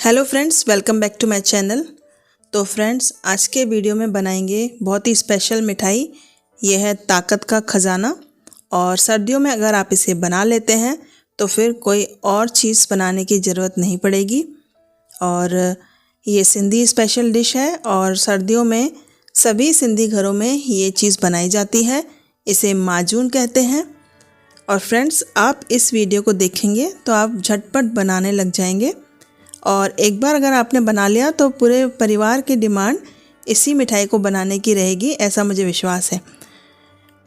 Hello friends, welcome back to my channel. तो friends, आज के वीडियो में बनाएंगे बहुत ही स्पेशल मिठाई। ये है ताकत का ख़जाना। और सर्दियों में अगर आप इसे बना लेते हैं तो फिर कोई और चीज़ बनाने की ज़रूरत नहीं पड़ेगी। और ये सिंधी स्पेशल डिश है और सर्दियों में सभी सिंधी घरों में ये चीज़ बनाई जाती है। इसे माजून कहते हैं। और फ्रेंड्स, आप इस वीडियो को देखेंगे तो आप झटपट बनाने लग जाएंगे। और एक बार अगर आपने बना लिया तो पूरे परिवार की डिमांड इसी मिठाई को बनाने की रहेगी, ऐसा मुझे विश्वास है।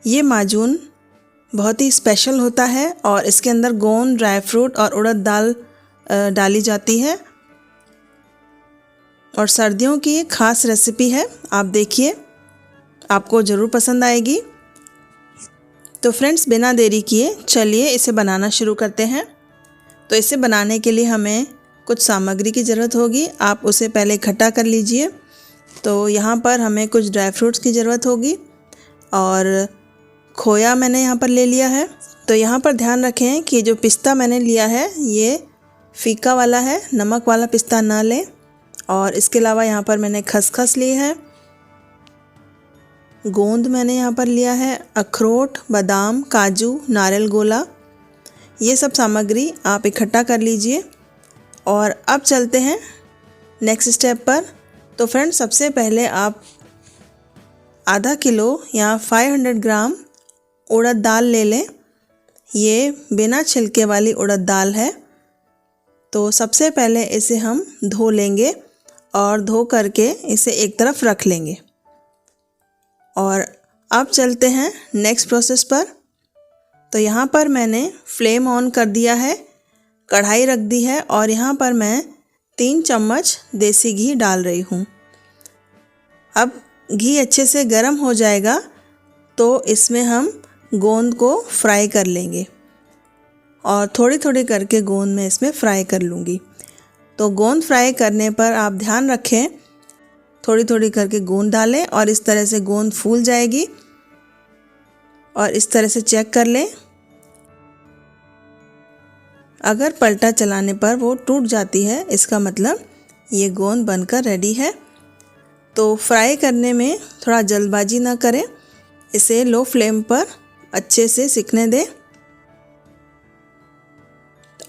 ये माजून बहुत ही स्पेशल होता है और इसके अंदर गोंद, ड्राई फ्रूट और उड़द दाल डाली जाती है। और सर्दियों की ये ख़ास रेसिपी है। आप देखिए, आपको ज़रूर पसंद आएगी। तो फ्रेंड्स, बिना देरी किए चलिए इसे बनाना शुरू करते हैं। तो इसे बनाने के लिए हमें कुछ सामग्री की ज़रूरत होगी। आप उसे पहले इकट्ठा कर लीजिए। तो यहाँ पर हमें कुछ ड्राई फ्रूट्स की ज़रूरत होगी और खोया मैंने यहाँ पर ले लिया है। तो यहाँ पर ध्यान रखें कि जो पिस्ता मैंने लिया है ये फीका वाला है, नमक वाला पिस्ता ना लें। और इसके अलावा यहाँ पर मैंने खसखस ली है, गोंद मैंने यहाँ पर लिया है, अखरोट, बादाम, काजू, नारियल गोला, ये सब सामग्री आप इकट्ठा कर लीजिए। और अब चलते हैं नेक्स्ट स्टेप पर। तो फ्रेंड्स, सबसे पहले आप आधा किलो या 500 ग्राम उड़द दाल ले लें। ये बिना छिलके वाली उड़द दाल है। तो सबसे पहले इसे हम धो लेंगे और धो करके इसे एक तरफ रख लेंगे। और अब चलते हैं नेक्स्ट प्रोसेस पर। तो यहाँ पर मैंने फ्लेम ऑन कर दिया है, कढ़ाई रख दी है और यहाँ पर मैं 3 चम्मच देसी घी डाल रही हूँ। अब घी अच्छे से गर्म हो जाएगा तो इसमें हम गोंद को फ्राई कर लेंगे और थोड़ी थोड़ी करके गोंद में इसमें फ्राई कर लूँगी। तो गोंद फ्राई करने पर आप ध्यान रखें, थोड़ी थोड़ी करके गोंद डालें और इस तरह से गोंद फूल जाएगी। और इस तरह से चेक कर लें। अगर पलटा चलाने पर वो टूट जाती है, इसका मतलब ये गोंद बनकर रेडी है। तो फ्राई करने में थोड़ा जल्दबाजी ना करें, इसे लो फ्लेम पर अच्छे से सिकने दें।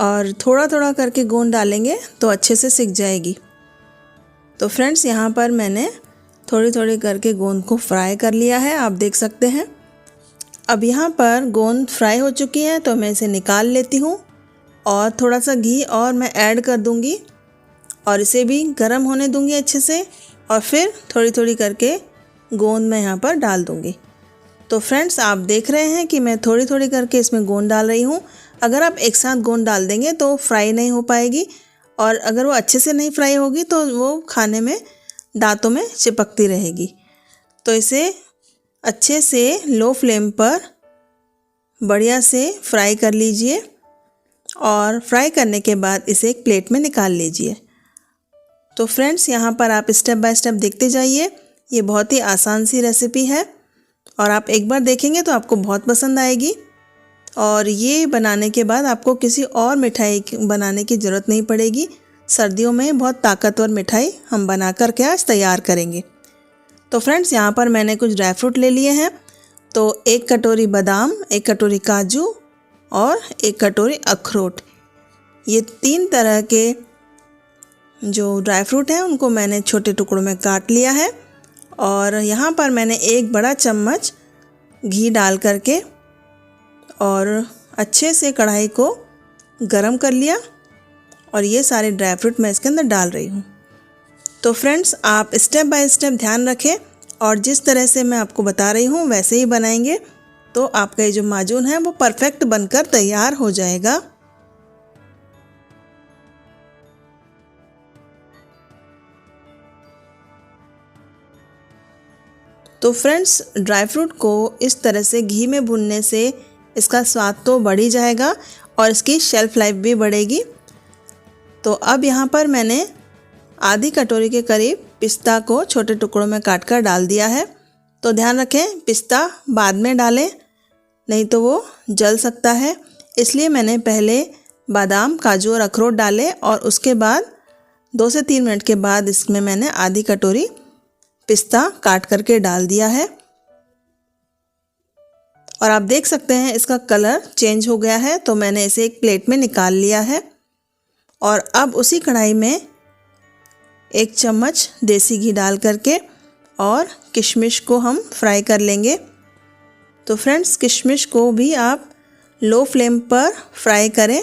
और थोड़ा थोड़ा करके गोंद डालेंगे तो अच्छे से सिक जाएगी। तो फ्रेंड्स, यहाँ पर मैंने थोड़ी थोड़ी करके गोंद को फ्राई कर लिया है, आप देख सकते हैं। अब यहाँ पर गोंद फ्राई हो चुकी है तो मैं इसे निकाल लेती हूँ और थोड़ा सा घी और मैं ऐड कर दूँगी और इसे भी गर्म होने दूँगी अच्छे से। और फिर थोड़ी थोड़ी करके गोंद मैं यहाँ पर डाल दूँगी। तो फ्रेंड्स, आप देख रहे हैं कि मैं थोड़ी थोड़ी करके इसमें गोंद डाल रही हूँ। अगर आप एक साथ गोंद डाल देंगे तो फ्राई नहीं हो पाएगी और अगर वो अच्छे से नहीं फ्राई होगी तो वो खाने में दांतों में चिपकती रहेगी। तो इसे अच्छे से लो फ्लेम पर बढ़िया से फ्राई कर लीजिए और फ्राई करने के बाद इसे एक प्लेट में निकाल लीजिए। तो फ्रेंड्स, यहाँ पर आप स्टेप बाय स्टेप देखते जाइए। ये बहुत ही आसान सी रेसिपी है और आप एक बार देखेंगे तो आपको बहुत पसंद आएगी। और ये बनाने के बाद आपको किसी और मिठाई बनाने की ज़रूरत नहीं पड़ेगी। सर्दियों में बहुत ताकतवर मिठाई हम बना कर के आज तैयार करेंगे। तो फ्रेंड्स, यहाँ पर मैंने कुछ ड्राई फ्रूट ले लिए हैं। तो 1 कटोरी बादाम, 1 कटोरी काजू और 1 कटोरी अखरोट, ये 3 तरह के जो ड्राई फ्रूट हैं उनको मैंने छोटे टुकड़ों में काट लिया है। और यहाँ पर मैंने 1 बड़ा चम्मच घी डाल करके और अच्छे से कढ़ाई को गरम कर लिया और ये सारे ड्राई फ्रूट मैं इसके अंदर डाल रही हूँ। तो फ्रेंड्स, आप स्टेप बाय स्टेप ध्यान रखें और जिस तरह से मैं आपको बता रही हूँ वैसे ही बनाएंगे तो आपका ये जो माजून है वो परफेक्ट बनकर तैयार हो जाएगा। तो फ्रेंड्स, ड्राई फ्रूट को इस तरह से घी में भूनने से इसका स्वाद तो बढ़ ही जाएगा और इसकी शेल्फ लाइफ भी बढ़ेगी। तो अब यहाँ पर मैंने आधी कटोरी के करीब पिस्ता को छोटे टुकड़ों में काट कर डाल दिया है। तो ध्यान रखें, पिस्ता बाद में डालें, नहीं तो वो जल सकता है। इसलिए मैंने पहले बादाम, काजू और अखरोट डाले और उसके बाद 2 से 3 मिनट के बाद इसमें मैंने आधी कटोरी पिस्ता काट करके डाल दिया है और आप देख सकते हैं इसका कलर चेंज हो गया है। तो मैंने इसे एक प्लेट में निकाल लिया है और अब उसी कढ़ाई में 1 चम्मच देसी घी डाल करके और किशमिश को हम फ्राई कर लेंगे। तो फ्रेंड्स, किशमिश को भी आप लो फ्लेम पर फ्राई करें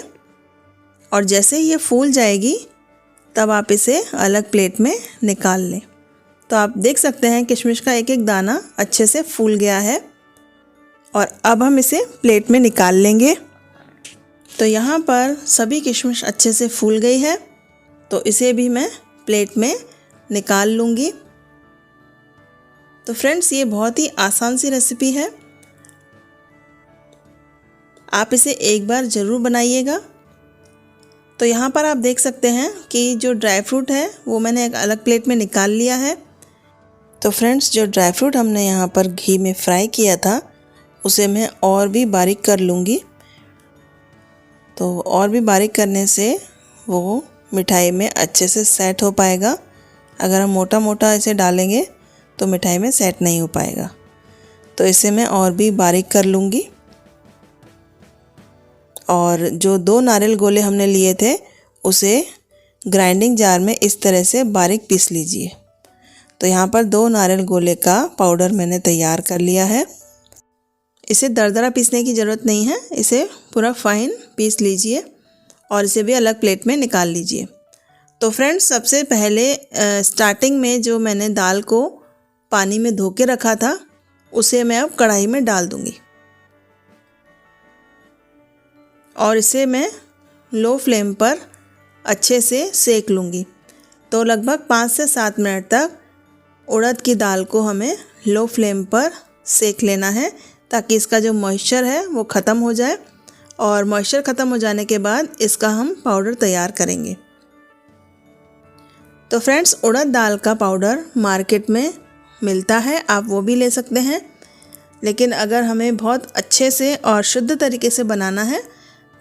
और जैसे ये फूल जाएगी तब आप इसे अलग प्लेट में निकाल लें। तो आप देख सकते हैं किशमिश का एक एक दाना अच्छे से फूल गया है और अब हम इसे प्लेट में निकाल लेंगे। तो यहाँ पर सभी किशमिश अच्छे से फूल गई है, तो इसे भी मैं प्लेट में निकाल लूँगी। तो फ्रेंड्स, ये बहुत ही आसान सी रेसिपी है, आप इसे एक बार ज़रूर बनाइएगा। तो यहाँ पर आप देख सकते हैं कि जो ड्राई फ्रूट है वो मैंने एक अलग प्लेट में निकाल लिया है। तो फ्रेंड्स, जो ड्राई फ्रूट हमने यहाँ पर घी में फ्राई किया था उसे मैं और भी बारीक कर लूँगी। तो और भी बारीक करने से वो मिठाई में अच्छे से सेट हो पाएगा। अगर हम मोटा मोटा इसे डालेंगे तो मिठाई में सेट नहीं हो पाएगा। तो इसे मैं और भी बारीक कर लूँगी। और जो 2 नारियल गोले हमने लिए थे उसे ग्राइंडिंग जार में इस तरह से बारीक पीस लीजिए। तो यहाँ पर 2 नारियल गोले का पाउडर मैंने तैयार कर लिया है। इसे दरदरा पीसने की ज़रूरत नहीं है, इसे पूरा फाइन पीस लीजिए और इसे भी अलग प्लेट में निकाल लीजिए। तो फ्रेंड्स, सबसे पहले स्टार्टिंग में जो मैंने दाल को पानी में धो के रखा था उसे मैं अब कढ़ाई में डाल दूँगी और इसे मैं लो फ्लेम पर अच्छे से सेक लूँगी। तो लगभग 5 से 7 मिनट तक उड़द की दाल को हमें लो फ्लेम पर सेक लेना है ताकि इसका जो मॉइस्चर है वो ख़त्म हो जाए और मॉइस्चर ख़त्म हो जाने के बाद इसका हम पाउडर तैयार करेंगे। तो फ्रेंड्स, उड़द दाल का पाउडर मार्केट में मिलता है, आप वो भी ले सकते हैं। लेकिन अगर हमें बहुत अच्छे से और शुद्ध तरीके से बनाना है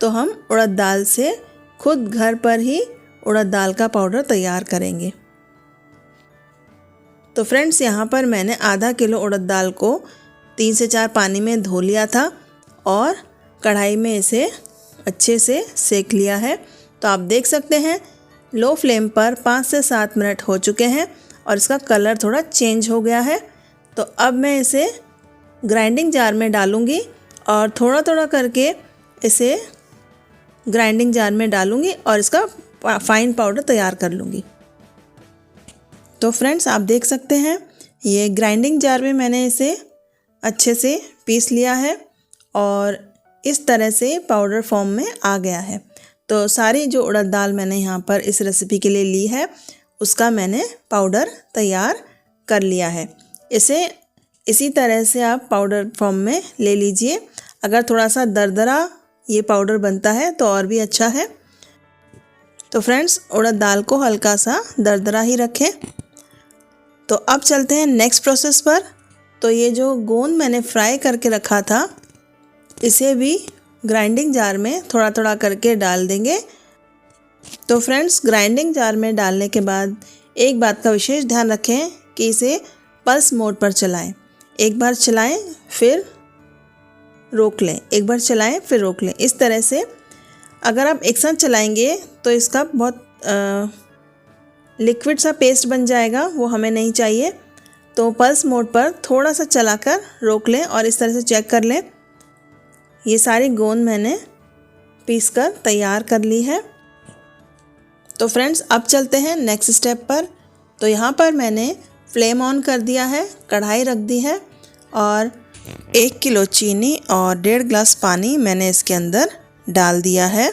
तो हम उड़द दाल से खुद घर पर ही उड़द दाल का पाउडर तैयार करेंगे। तो फ्रेंड्स, यहाँ पर मैंने आधा किलो उड़द दाल को 3 से 4 पानी में धो लिया था और कढ़ाई में इसे अच्छे से सेक लिया है। तो आप देख सकते हैं लो फ्लेम पर 5 से 7 मिनट हो चुके हैं और इसका कलर थोड़ा चेंज हो गया है। तो अब मैं इसे ग्राइंडिंग जार में डालूँगी और थोड़ा थोड़ा करके इसे ग्राइंडिंग जार में डालूँगी और इसका फाइन पाउडर तैयार कर लूँगी। तो फ्रेंड्स, आप देख सकते हैं ये ग्राइंडिंग जार में मैंने इसे अच्छे से पीस लिया है और इस तरह से पाउडर फॉर्म में आ गया है। तो सारी जो उड़द दाल मैंने यहाँ पर इस रेसिपी के लिए ली है उसका मैंने पाउडर तैयार कर लिया है। इसे इसी तरह से आप पाउडर फॉर्म में ले लीजिए। अगर थोड़ा सा दरदरा ये पाउडर बनता है तो और भी अच्छा है। तो फ्रेंड्स, उड़द दाल को हल्का सा दरदरा ही रखें। तो अब चलते हैं नेक्स्ट प्रोसेस पर। तो ये जो गोंद मैंने फ्राई करके रखा था इसे भी ग्राइंडिंग जार में थोड़ा थोड़ा करके डाल देंगे। तो फ्रेंड्स, ग्राइंडिंग जार में डालने के बाद एक बात का विशेष ध्यान रखें कि इसे पल्स मोड पर चलाएं। एक बार चलाएं फिर रोक लें, एक बार चलाएं फिर रोक लें। इस तरह से अगर आप एक साथ चलाएंगे तो इसका बहुत लिक्विड सा पेस्ट बन जाएगा, वो हमें नहीं चाहिए। तो पल्स मोड पर थोड़ा सा चलाकर रोक लें और इस तरह से चेक कर लें। ये सारी गोंद मैंने पीसकर तैयार कर ली है। तो फ्रेंड्स, अब चलते हैं नेक्स्ट स्टेप पर। तो यहाँ पर मैंने फ्लेम ऑन कर दिया है, कढ़ाई रख दी है और 1 किलो चीनी और 1.5 ग्लास पानी मैंने इसके अंदर डाल दिया है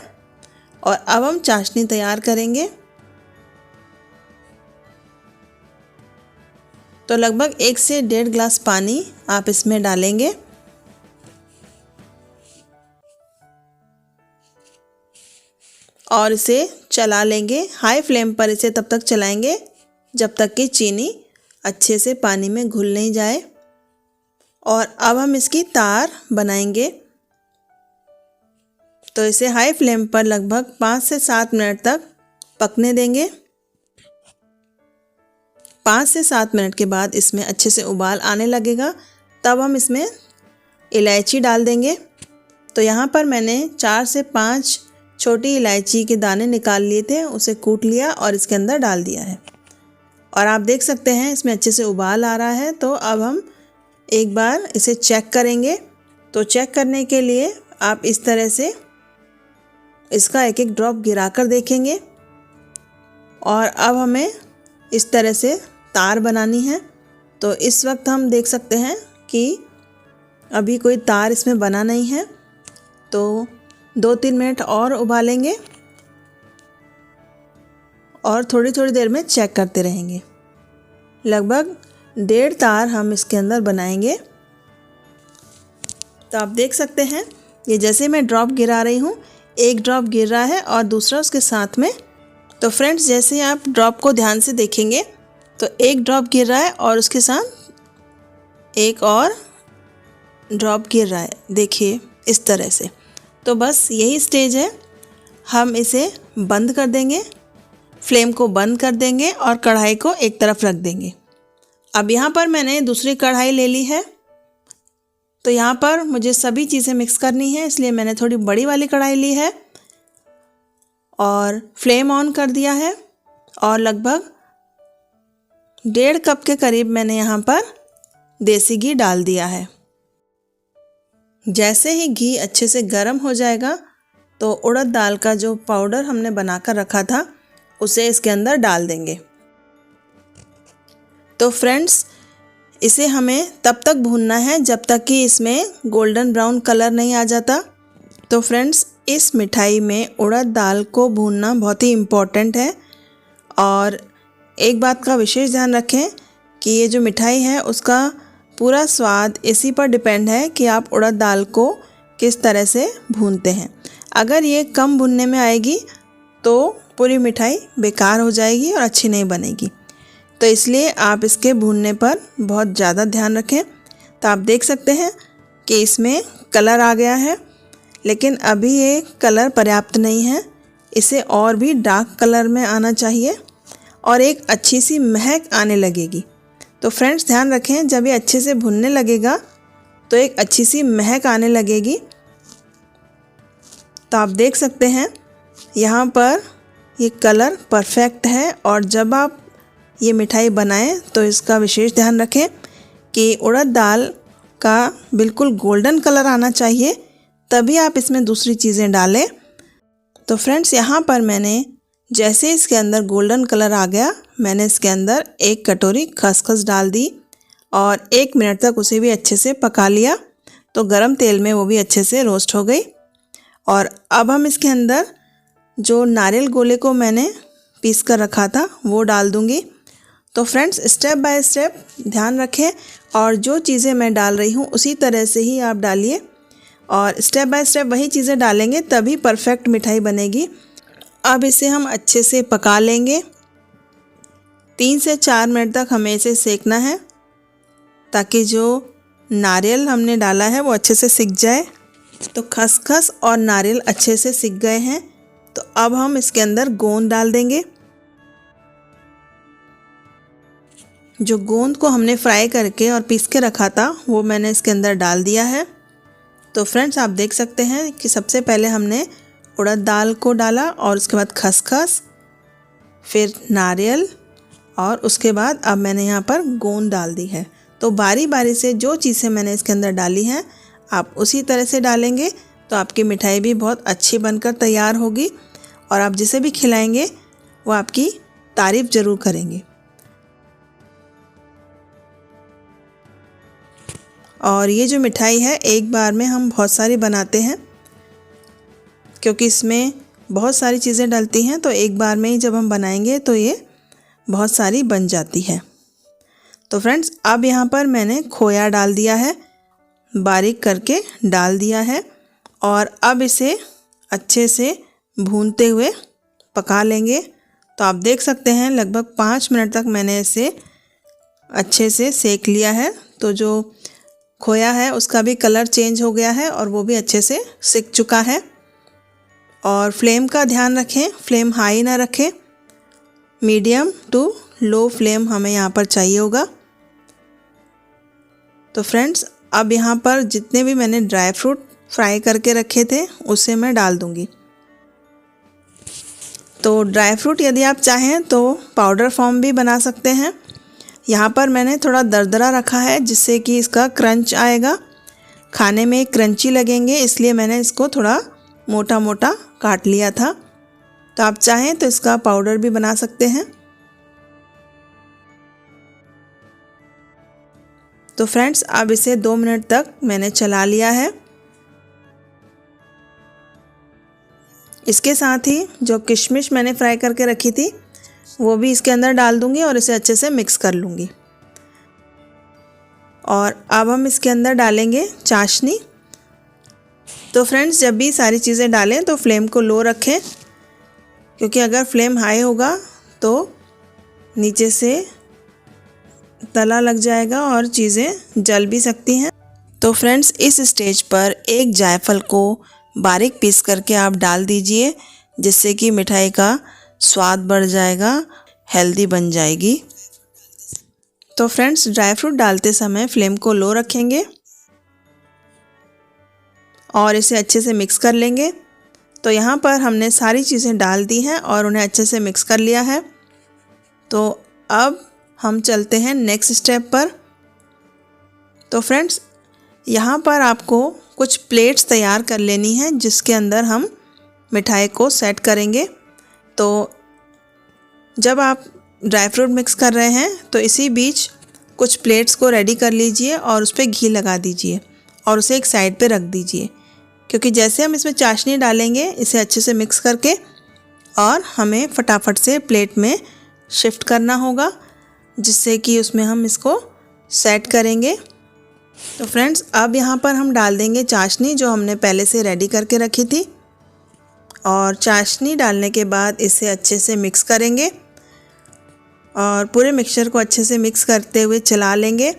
और अब हम चाशनी तैयार करेंगे। तो लगभग 1 से 1.5 ग्लास पानी आप इसमें डालेंगे और इसे चला लेंगे। हाई फ्लेम पर इसे तब तक चलाएंगे जब तक कि चीनी अच्छे से पानी में घुल नहीं जाए। और अब हम इसकी तार बनाएंगे। तो इसे हाई फ्लेम पर लगभग 5 से 7 मिनट तक पकने देंगे। 5 से 7 मिनट के बाद इसमें अच्छे से उबाल आने लगेगा, तब हम इसमें इलायची डाल देंगे। तो यहाँ पर मैंने 4 से 5 छोटी इलायची के दाने निकाल लिए थे, उसे कूट लिया और इसके अंदर डाल दिया है। और आप देख सकते हैं इसमें अच्छे से उबाल आ रहा है। तो अब हम एक बार इसे चेक करेंगे। तो चेक करने के लिए आप इस तरह से इसका एक एक ड्रॉप गिरा कर देखेंगे। और अब हमें इस तरह से तार बनानी है। तो इस वक्त हम देख सकते हैं कि अभी कोई तार इसमें बना नहीं है। तो 2-3 मिनट और उबालेंगे और थोड़ी थोड़ी देर में चेक करते रहेंगे। लगभग 1.5 तार हम इसके अंदर बनाएंगे। तो आप देख सकते हैं ये जैसे मैं ड्रॉप गिरा रही हूँ, एक ड्रॉप गिर रहा है और दूसरा उसके साथ में। तो फ्रेंड्स जैसे आप ड्रॉप को ध्यान से देखेंगे तो एक ड्रॉप गिर रहा है और उसके साथ एक और ड्रॉप गिर रहा है, देखिए इस तरह से। तो बस यही स्टेज है, हम इसे बंद कर देंगे, फ्लेम को बंद कर देंगे और कढ़ाई को एक तरफ रख देंगे। अब यहाँ पर मैंने दूसरी कढ़ाई ले ली है। तो यहाँ पर मुझे सभी चीज़ें मिक्स करनी है, इसलिए मैंने थोड़ी बड़ी वाली कढ़ाई ली है और फ्लेम ऑन कर दिया है। और लगभग 1.5 कप के करीब मैंने यहाँ पर देसी घी डाल दिया है। जैसे ही घी अच्छे से गर्म हो जाएगा तो उड़द दाल का जो पाउडर हमने बनाकर रखा था उसे इसके अंदर डाल देंगे। तो फ्रेंड्स इसे हमें तब तक भूनना है जब तक कि इसमें गोल्डन ब्राउन कलर नहीं आ जाता। तो फ्रेंड्स इस मिठाई में उड़द दाल को भूनना बहुत ही इम्पोर्टेंट है। और एक बात का विशेष ध्यान रखें कि ये जो मिठाई है उसका पूरा स्वाद इसी पर डिपेंड है कि आप उड़द दाल को किस तरह से भूनते हैं। अगर ये कम भुनने में आएगी तो पूरी मिठाई बेकार हो जाएगी और अच्छी नहीं बनेगी। तो इसलिए आप इसके भूनने पर बहुत ज़्यादा ध्यान रखें। तो आप देख सकते हैं कि इसमें कलर आ गया है, लेकिन अभी ये कलर पर्याप्त नहीं है, इसे और भी डार्क कलर में आना चाहिए और एक अच्छी सी महक आने लगेगी। तो फ्रेंड्स ध्यान रखें, जब ये अच्छे से भुनने लगेगा तो एक अच्छी सी महक आने लगेगी। तो आप देख सकते हैं यहाँ पर ये कलर परफेक्ट है। और जब आप ये मिठाई बनाएं तो इसका विशेष ध्यान रखें कि उड़द दाल का बिल्कुल गोल्डन कलर आना चाहिए, तभी आप इसमें दूसरी चीज़ें डालें। तो फ्रेंड्स यहाँ पर मैंने जैसे इसके अंदर गोल्डन कलर आ गया, मैंने इसके अंदर 1 कटोरी खसखस डाल दी और 1 मिनट तक उसे भी अच्छे से पका लिया। तो गरम तेल में वो भी अच्छे से रोस्ट हो गई। और अब हम इसके अंदर जो नारियल गोले को मैंने पीस कर रखा था वो डाल दूँगी। तो फ्रेंड्स स्टेप बाय स्टेप ध्यान रखें और जो चीज़ें मैं डाल रही हूँ उसी तरह से ही आप डालिए और स्टेप बाय स्टेप वही चीज़ें डालेंगे तभी परफेक्ट मिठाई बनेगी। अब इसे हम अच्छे से पका लेंगे। 3 से 4 मिनट तक हमें इसे सेकना है ताकि जो नारियल हमने डाला है वो अच्छे से सिक जाए। तो खसखस और नारियल अच्छे से सिक गए हैं। तो अब हम इसके अंदर गोंद डाल देंगे। जो गोंद को हमने फ्राई करके और पीस के रखा था वो मैंने इसके अंदर डाल दिया है। तो फ्रेंड्स आप देख सकते हैं कि सबसे पहले हमने उड़द दाल को डाला और उसके बाद खसखस, फिर नारियल और उसके बाद अब मैंने यहाँ पर गोंद डाल दी है। तो बारी बारी से जो चीज़ें मैंने इसके अंदर डाली हैं आप उसी तरह से डालेंगे तो आपकी मिठाई भी बहुत अच्छी बनकर तैयार होगी और आप जिसे भी खिलाएंगे वो आपकी तारीफ़ ज़रूर करेंगे। और ये जो मिठाई है एक बार में हम बहुत सारी बनाते हैं क्योंकि इसमें बहुत सारी चीज़ें डलती हैं। तो एक बार में ही जब हम बनाएंगे तो ये बहुत सारी बन जाती है। तो फ्रेंड्स अब यहाँ पर मैंने खोया डाल दिया है, बारीक करके डाल दिया है और अब इसे अच्छे से भूनते हुए पका लेंगे। तो आप देख सकते हैं लगभग 5 मिनट तक मैंने इसे अच्छे से सेक लिया है। तो जो खोया है उसका भी कलर चेंज हो गया है और वो भी अच्छे से सिक चुका है। और फ्लेम का ध्यान रखें, फ्लेम हाई ना रखें, मीडियम टू लो फ्लेम हमें यहाँ पर चाहिए होगा। तो फ्रेंड्स अब यहाँ पर जितने भी मैंने ड्राई फ्रूट फ्राई करके रखे थे उसे मैं डाल दूँगी। तो ड्राई फ्रूट यदि आप चाहें तो पाउडर फॉर्म भी बना सकते हैं। यहाँ पर मैंने थोड़ा दरदरा रखा है जिससे कि इसका क्रंच आएगा, खाने में क्रंची लगेंगे, इसलिए मैंने इसको थोड़ा मोटा मोटा काट लिया था। तो आप चाहें तो इसका पाउडर भी बना सकते हैं। तो फ्रेंड्स अब इसे 2 मिनट तक मैंने चला लिया है। इसके साथ ही जो किशमिश मैंने फ्राई करके रखी थी वो भी इसके अंदर डाल दूंगी और इसे अच्छे से मिक्स कर लूँगी। और अब हम इसके अंदर डालेंगे चाशनी। तो फ्रेंड्स जब भी सारी चीज़ें डालें तो फ्लेम को लो रखें, क्योंकि अगर फ्लेम हाई होगा तो नीचे से तला लग जाएगा और चीज़ें जल भी सकती हैं। तो फ्रेंड्स इस स्टेज पर एक जायफल को बारीक पीस करके आप डाल दीजिए, जिससे कि मिठाई का स्वाद बढ़ जाएगा, हेल्दी बन जाएगी। तो फ्रेंड्स ड्राई फ्रूट डालते समय फ्लेम को लो रखेंगे और इसे अच्छे से मिक्स कर लेंगे। तो यहाँ पर हमने सारी चीज़ें डाल दी हैं और उन्हें अच्छे से मिक्स कर लिया है। तो अब हम चलते हैं नेक्स्ट स्टेप पर। तो फ्रेंड्स यहाँ पर आपको कुछ प्लेट्स तैयार कर लेनी है जिसके अंदर हम मिठाई को सेट करेंगे। तो जब आप ड्राई फ्रूट मिक्स कर रहे हैं तो इसी बीच कुछ प्लेट्स को रेडी कर लीजिए और उस पर घी लगा दीजिए और उसे एक साइड पे रख दीजिए, क्योंकि जैसे हम इसमें चाशनी डालेंगे इसे अच्छे से मिक्स करके और हमें फटाफट से प्लेट में शिफ्ट करना होगा, जिससे कि उसमें हम इसको सेट करेंगे। तो फ्रेंड्स अब यहाँ पर हम डाल देंगे चाशनी जो हमने पहले से रेडी करके रखी थी। और चाशनी डालने के बाद इसे अच्छे से मिक्स करेंगे और पूरे मिक्सचर को अच्छे से मिक्स करते हुए चला लेंगे।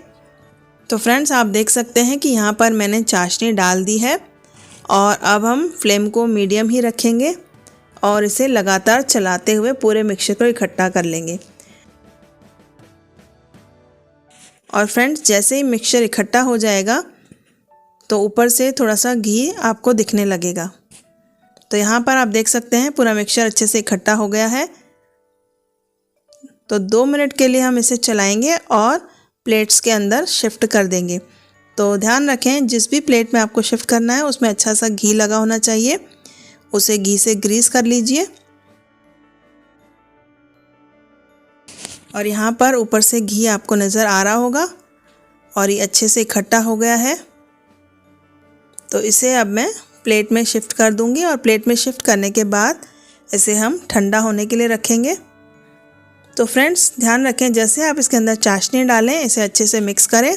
तो फ्रेंड्स आप देख सकते हैं कि यहाँ पर मैंने चाशनी डाल दी है और अब हम फ्लेम को मीडियम ही रखेंगे और इसे लगातार चलाते हुए पूरे मिक्सचर को इकट्ठा कर लेंगे। और फ्रेंड्स जैसे ही मिक्सचर इकट्ठा हो जाएगा तो ऊपर से थोड़ा सा घी आपको दिखने लगेगा। तो यहाँ पर आप देख सकते हैं पूरा मिक्सचर अच्छे से इकट्ठा हो गया है। तो 2 मिनट के लिए हम इसे चलाएंगे और प्लेट्स के अंदर शिफ्ट कर देंगे। तो ध्यान रखें जिस भी प्लेट में आपको शिफ्ट करना है उसमें अच्छा सा घी लगा होना चाहिए, उसे घी से ग्रीस कर लीजिए। और यहाँ पर ऊपर से घी आपको नज़र आ रहा होगा और ये अच्छे से इकट्ठा हो गया है। तो इसे अब मैं प्लेट में शिफ्ट कर दूंगी और प्लेट में शिफ्ट करने के बाद इसे हम ठंडा होने के लिए रखेंगे। तो फ्रेंड्स ध्यान रखें जैसे आप इसके अंदर चाशनी डालें इसे अच्छे से मिक्स करें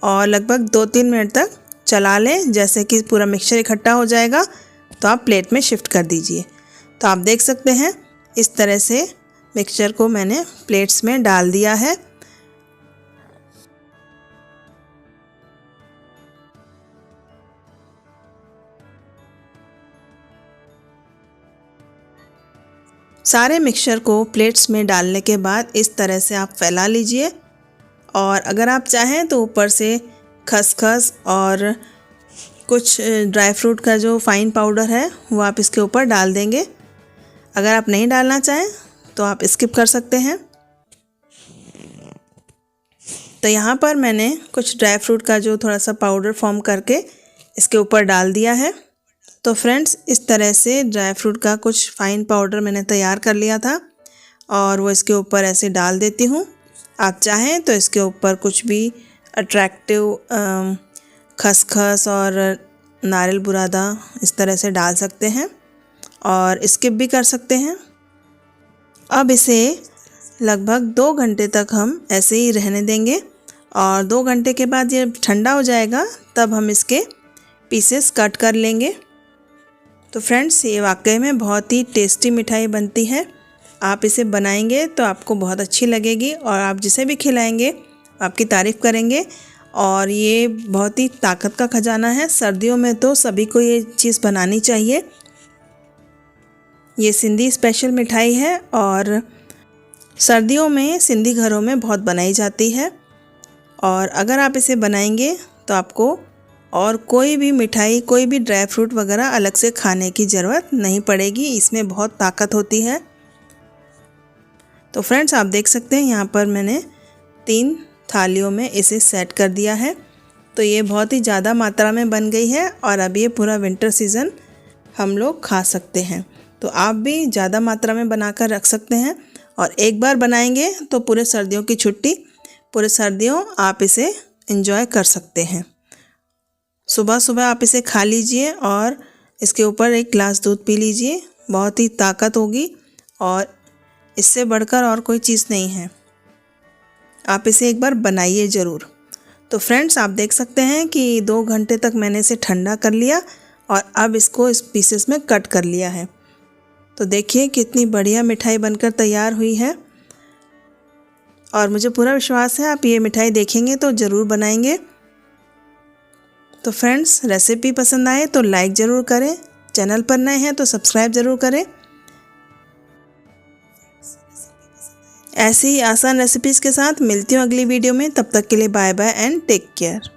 और लगभग 2-3 मिनट तक चला लें। जैसे कि पूरा मिक्सचर इकट्ठा हो जाएगा तो आप प्लेट में शिफ्ट कर दीजिए। तो आप देख सकते हैं इस तरह से मिक्सचर को मैंने प्लेट्स में डाल दिया है। सारे मिक्सचर को प्लेट्स में डालने के बाद इस तरह से आप फैला लीजिए और अगर आप चाहें तो ऊपर से खसखस और कुछ ड्राई फ्रूट का जो फाइन पाउडर है वो आप इसके ऊपर डाल देंगे। अगर आप नहीं डालना चाहें तो आप स्किप कर सकते हैं। तो यहाँ पर मैंने कुछ ड्राई फ्रूट का जो थोड़ा सा पाउडर फॉर्म करके इसके ऊपर डाल दिया है। तो फ्रेंड्स इस तरह से ड्राई फ्रूट का कुछ फाइन पाउडर मैंने तैयार कर लिया था और वो इसके ऊपर ऐसे डाल देती हूँ। आप चाहें तो इसके ऊपर कुछ भी अट्रैक्टिव खसखस और नारियल बुरादा इस तरह से डाल सकते हैं और स्किप भी कर सकते हैं। अब इसे लगभग 2 घंटे तक हम ऐसे ही रहने देंगे और 2 घंटे के बाद ये ठंडा हो जाएगा तब हम इसके पीसेस कट कर लेंगे। तो फ्रेंड्स ये वाकई में बहुत ही टेस्टी मिठाई बनती है। आप इसे बनाएंगे तो आपको बहुत अच्छी लगेगी और आप जिसे भी खिलाएंगे आपकी तारीफ़ करेंगे। और ये बहुत ही ताकत का खजाना है। सर्दियों में तो सभी को ये चीज़ बनानी चाहिए। ये सिंधी स्पेशल मिठाई है और सर्दियों में सिंधी घरों में बहुत बनाई जाती है और अगर आप इसे बनाएंगे तो आपको और कोई भी मिठाई, कोई भी ड्राई फ्रूट वगैरह अलग से खाने की ज़रूरत नहीं पड़ेगी। इसमें बहुत ताकत होती है। तो फ्रेंड्स, आप देख सकते हैं यहाँ पर मैंने 3 थालियों में इसे सेट कर दिया है। तो ये बहुत ही ज़्यादा मात्रा में बन गई है और अब ये पूरा विंटर सीज़न हम लोग खा सकते हैं। तो आप भी ज़्यादा मात्रा में बनाकर रख सकते हैं और एक बार बनाएंगे तो पूरे सर्दियों की छुट्टी, पूरे सर्दियों आप इसे एंजॉय कर सकते हैं। सुबह सुबह आप इसे खा लीजिए और इसके ऊपर एक गिलास दूध पी लीजिए। बहुत ही ताकत होगी और इससे बढ़कर और कोई चीज़ नहीं है। आप इसे एक बार बनाइए ज़रूर। तो फ्रेंड्स, आप देख सकते हैं कि 2 घंटे तक मैंने इसे ठंडा कर लिया और अब इसको इस पीसेस में कट कर लिया है। तो देखिए कितनी बढ़िया मिठाई बनकर तैयार हुई है और मुझे पूरा विश्वास है आप ये मिठाई देखेंगे तो ज़रूर बनाएंगे। तो फ्रेंड्स, रेसिपी पसंद आए तो लाइक ज़रूर करें, चैनल पर नए हैं तो सब्सक्राइब ज़रूर करें। ऐसी ही आसान रेसिपीज़ के साथ मिलती हूँ अगली वीडियो में। तब तक के लिए bye bye and take care.